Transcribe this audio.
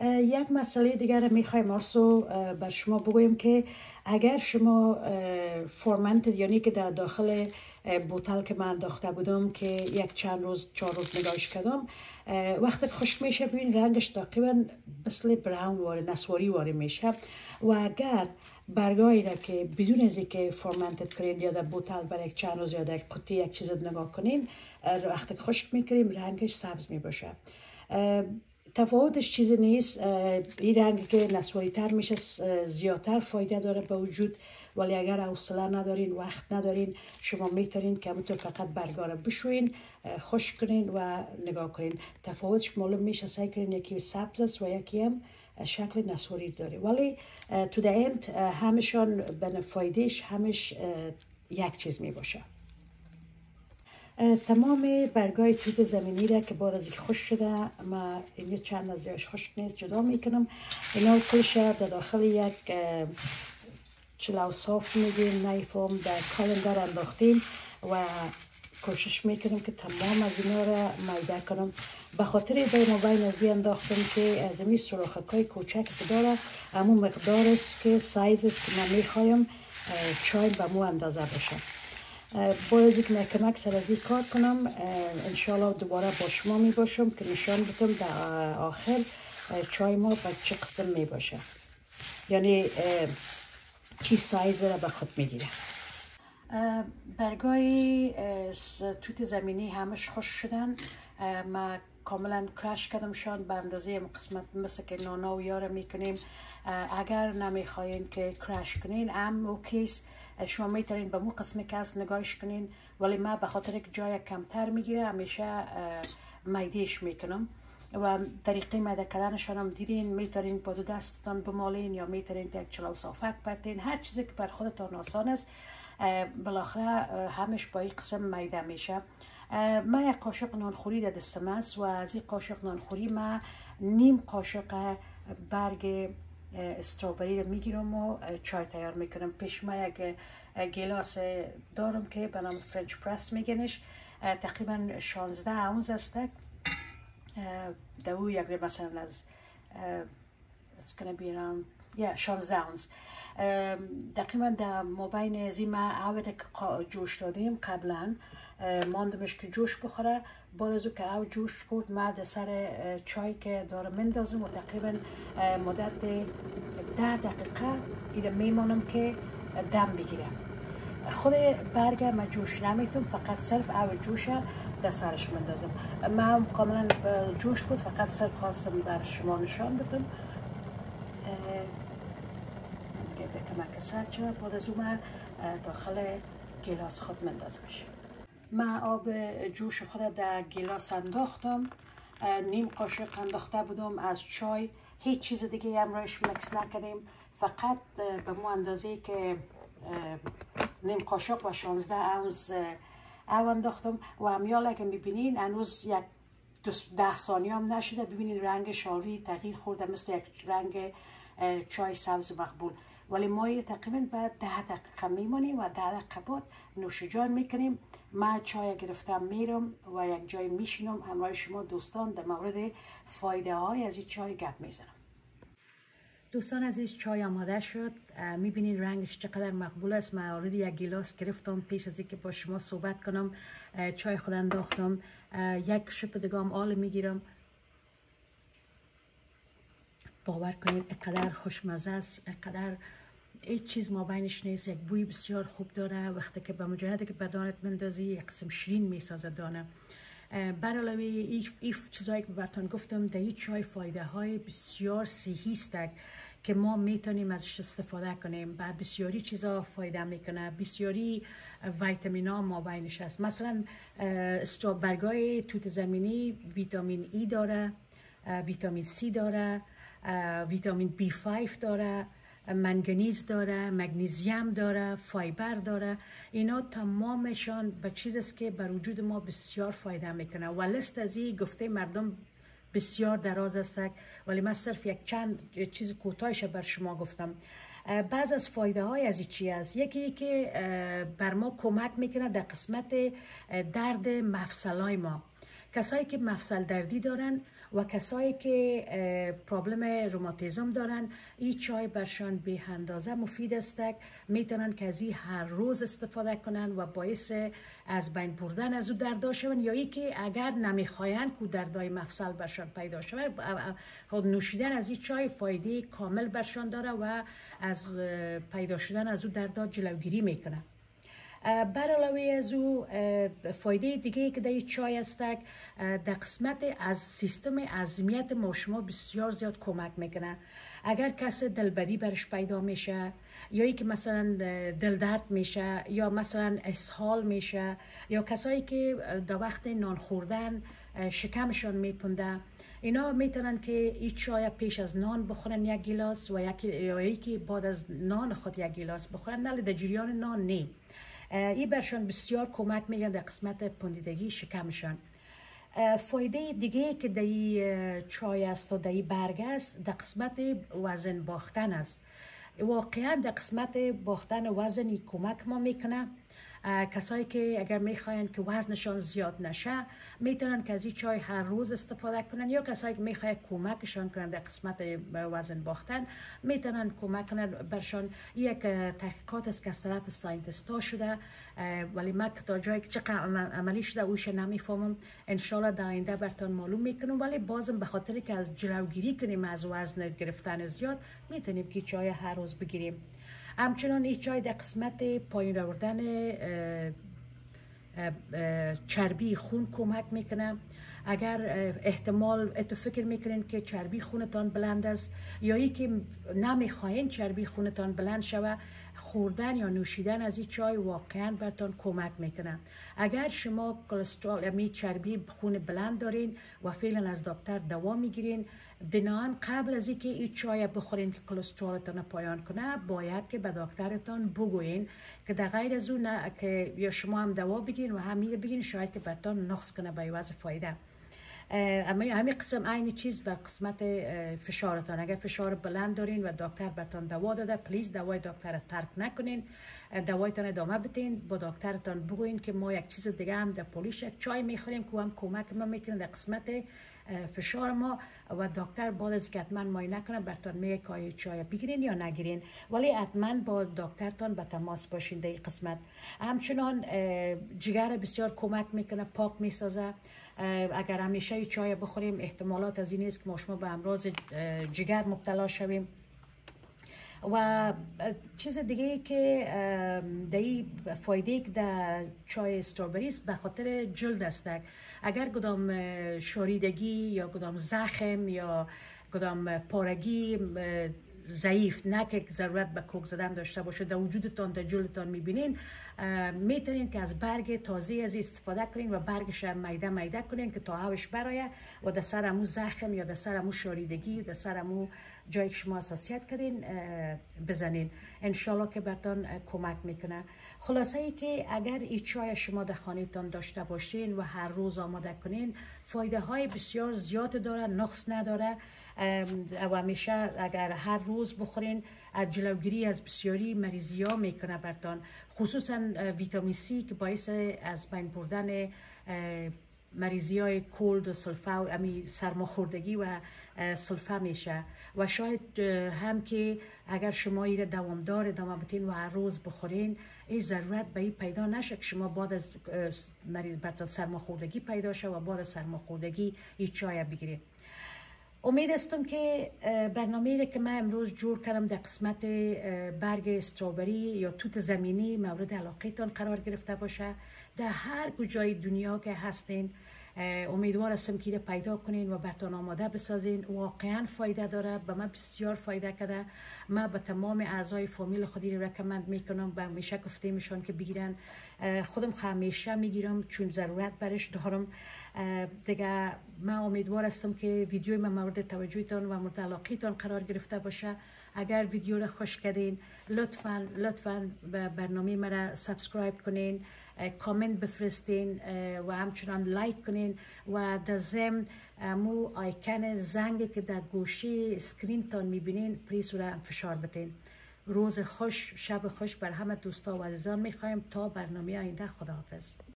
یک مسئله دیگر میخوایم آرسو بر شما بگویم که اگر شما فورمنت یعنی که در داخل بوتل که من انداخته بودم که یک چند روز 4 روز نگاهش کردم، وقتی خشک میشه ببین رنگش تقریبا مثل براون واره نسواری واره میشه. و اگر برگایی را که بدون از اینکه فورمنتد کنین یا در بوتل برای یک چند روز یا در یک قطعه یک چیز نگاه کنین، وقتی خشک میکنیم رنگش سبز میباشه. تفاوتش چیزی نیست. این رنگی که نسواری تر میشه زیادتر فایده داره به وجود، ولی اگر حوصله ندارین وقت ندارین شما میتونین که همونطور فقط برگا رو بشوین، خشک کنین و نگاه کنین. تفاوتش معلوم میشه. سعی کنین یکی سبز است و یکی هم شکل نسواری داره، ولی تو در اند همشان به فایدهش همش یک چیز میباشه. تمام برگای توت زمینی را که بعد از اینکه خشک شده ما این چند از یاش خشک نیست جدا میکنم. اینا کلش در داخل یک چلو صاف میگیم نیفم در کالندر انداختیم و کوشش میکنم که تمام از اینا را میده کنم. به خاطر بین و بین از این انداختم که از این سراخکای کوچک که داره همون مقدار است که سایز است که من میخوایم چای به مو اندازه باشه. باید که کمک سر از این کار کنم. انشالله دوباره با شما می باشم که نشان بدم در آخر چای ما به چه قسم می باشه، یعنی چی سایز را به خود می گیره. برگای توت زمینی همش خوش شدن. ما کاملا کرش کردمشان به اندازه قسمت مثل که نانا و یاره میکنیم. اگر نمیخواین که کرش کنین هم اوکیست، شما میتونین به مو قسمی که هست نگاهش کنین، ولی من به خاطر که جای کمتر میگیره همیشه میدهش میکنم و طریقه میده کردنشان هم دیدین. میتونین با دو دستتان بمالین یا میتونین یک چلو صافک برتین، هر چیزی که بر خودتان آسان است. بالاخره همش با این قسم میده میشه. من یک قاشق نانخوری در دستم است و از این قاشق نانخوری من نیم قاشق برگ استرابری رو میگیرم و چای تیار میکنم. پیش ما یک گلاس دارم که به نام فرنچ پرس میگنش، تقریبا 16 اونز است. دو یک مثلا از it's gonna be around 16 اونز. تقریبا در مابین از این ما اول که جوش دادیم قبلا ماندمش که جوش بخوره. بعد از که او جوش خورد ما در سر چای که دارم مندازم و تقریبا مدت 10 دقیقه ایره میمانم که دم بگیره. خود برگ ما جوش نمیتونم، فقط صرف او جوش در سرش مندازم. ما کاملا جوش بود، فقط صرف خواستم بر شما نشان بدم کمک سرچه. بعد از اون داخل گلاس خود مندازمش. من آب جوش خود در گلاس انداختم، نیم قاشق انداخته بودم از چای، هیچ چیز دیگه هم روش مکس نکردیم، فقط به مو اندازه که نیم قاشق و 16 اونز او انداختم. و همیال که میبینین هنوز یک 10 ثانیه هم نشده، ببینین رنگ شالی تغییر خورده مثل یک رنگ چای سبز مقبول. ولی ما تقریبا بعد 10 دقیقه میمانیم و 10 دقیقه بعد نوش جان میکنیم. من چای گرفتم میرم و یک جای میشینم همراه شما دوستان در مورد فایده های از این چای گپ میزنم. دوستان عزیز، چای آماده شد. میبینین رنگش چقدر مقبول است. من اوردی یک گلاس گرفتم پیش از اینکه با شما صحبت کنم. چای خود انداختم، یک شپ دیگه هم آل میگیرم. باور کنید اینقدر خوشمزه است، اینقدر هیچ چیز ما بینش نیست. یک بوی بسیار خوب داره. وقتی که به مجرد که بدانت مندازی یک قسم شیرین میسازه دانه. بر علاوه این چیزایی که براتون گفتم در این چای فایده های بسیار صحی است که ما میتونیم ازش استفاده کنیم. بر بسیاری چیزا فایده میکنه، بسیاری ویتامین ها ما بینش است. مثلا برگای توت زمینی ویتامین ای داره، ویتامین سی داره، ویتامین B5 داره، منگنیز داره، مگنیزیم داره، فایبر داره. اینا تمامشان به چیز است که بر وجود ما بسیار فایده میکنه و لیست از این گفته مردم بسیار دراز است، ولی من صرف یک چند چیز کوتاهش بر شما گفتم. بعض از فایده های از این چی است؟ یکی که بر ما کمک میکنه در قسمت درد مفصلای ما. کسایی که مفصل دردی دارن و کسایی که پرابلم روماتیسم دارن این چای برشان به اندازه مفید است، میتونن که از این هر روز استفاده کنن و باعث از بین بردن از او درد شون، یا ای که اگر نمیخواین که دردای مفصل برشان پیدا شود، خود نوشیدن از این چای فایده کامل برشان داره و از پیدا شدن از او درد جلوگیری میکنه. بر علاوه از او فایده دیگه که در این چای است، در قسمت از سیستم هضمیت ما شما بسیار زیاد کمک میکنه. اگر کسی دلبدی برش پیدا میشه، یا ای که مثلا دل درد میشه، یا مثلا اسهال میشه، یا کسایی که در وقت نان خوردن شکمشان میپنده، اینا میتونن که این چای پیش از نان بخورن یک گیلاس، و یکی بعد از نان خود یک گیلاس بخورن، نه در جریان نان نه. این برشان بسیار کمک میگن در قسمت پندیدگی شکمشان. فایده دیگه که در این چای است و در این برگ است، در قسمت وزن باختن است. واقعا در قسمت باختن وزن کمک ما میکنه. کسایی که اگر میخواین که وزنشان زیاد نشه، میتونن که از این چای هر روز استفاده کنن، یا کسایی که میخواین کمکشان کنن در قسمت وزن باختن، میتونن کمک کنن برشان. یک تحقیقات است که از طرف ساینتیستا شده، ولی من تا جایی که چقدر عملی شده اوش نمیفهمم، انشالله در آینده براتون معلوم میکنم. ولی بازم به خاطر که از جلوگیری کنیم از وزن گرفتن زیاد، میتونیم که چای هر روز بگیریم. همچنان این چای در قسمت پایین آوردن چربی خون کمک میکنه. اگر احتمال اتو فکر میکنین که چربی خونتان بلند است، یا ای که نمیخواین چربی خونتان بلند شوه، خوردن یا نوشیدن از این چای واقعا براتون کمک میکنه. اگر شما کلسترول یعنی چربی خون بلند دارین و فعلا از دکتر دوا میگیرین، بنان قبل از اینکه این چای بخورین که کلسترولتان پایان کنه، باید که به دکترتان بگوین که در غیر از اون که یا شما هم دوا بگیرین و هم بگیرین، شاید که براتون نقص کنه به عوض فایده. اما همین قسم عین چیز به قسمت فشارتان. اگر فشار بلند دارین و دکتر براتون دوا داده، پلیز دوای دکتر را ترک نکنین، دوایتان ادامه بدین. با دکترتان بگوین که ما یک چیز دیگه هم در پولیش یک چای میخوریم که هم کمک ما میکنه در قسمت فشار ما، و دکتر بعد از که حتما معاینه کنه براتون میگه که چای بگیرین یا نگیرین، ولی حتما با دکترتان به تماس باشین در این قسمت. همچنان جگر بسیار کمک میکنه، پاک میسازه. اگر همیشه چای بخوریم، احتمالات از این است که ما شما به امراض جگر مبتلا شویم. و چیز دیگه ای که در این فایده که در چای استرابری است، به خاطر جلد است. اگر کدام شوریدگی یا کدام زخم یا کدام پارگی ضعیف، نه که ضرورت به کوک زدن داشته باشه، در وجودتان در جلدتان میبینین، میتونین که از برگ تازه از استفاده کنین و برگش میده میده کنین که تا هوش برایه و در سر امو زخم یا در سر امو شوریدگی، در سر امو جایی که شما حساسیت کردین بزنین. انشالله که براتون کمک میکنه. خلاصه ای که اگر این چای شما در خانهتان داشته باشین و هر روز آماده کنین، فایده های بسیار زیاد داره، نقص نداره. و همیشه اگر هر روز بخورین، از جلوگیری از بسیاری مریضی ها میکنه براتون، خصوصا ویتامین سی که باعث از بین بردن مریضی های کولد و سلفه و سرماخوردگی و سلفه میشه. و شاید هم که اگر شما ایره دوامدار ادامه بدین و هر روز بخورین، این ضرورت به این پیدا نشه که شما بعد از مریض براتون سرماخوردگی پیدا شه و بعد از سرماخوردگی این چای بگیرید. امید استم که برنامه‌ای که من امروز جور کردم در قسمت برگ استرابری یا توت زمینی مورد علاقه‌تان قرار گرفته باشه. در هر کجای دنیا که هستین، امیدوار هستم که پیدا کنین و براتون آماده بسازین. واقعا فایده داره، به من بسیار فایده کرده. من به تمام اعضای فامیل خودی رکمند میکنم، به همیشه گفته میشن که بگیرن. خودم همیشه میگیرم چون ضرورت برش دارم دیگه. من امیدوار هستم که ویدیوی من مورد توجهتان و مورد علاقتان قرار گرفته باشه. اگر ویدیو را خوش کردین، لطفاً به برنامه مرا سابسکرایب کنین، کامنت بفرستین و همچنان لایک کنین و در ضمن مو آیکن زنگی که در گوشه اسکرین تان میبینین پریس را فشار بدین. روز خوش، شب خوش بر همه دوستا و عزیزان میخوایم. تا برنامه آینده، خداحافظ.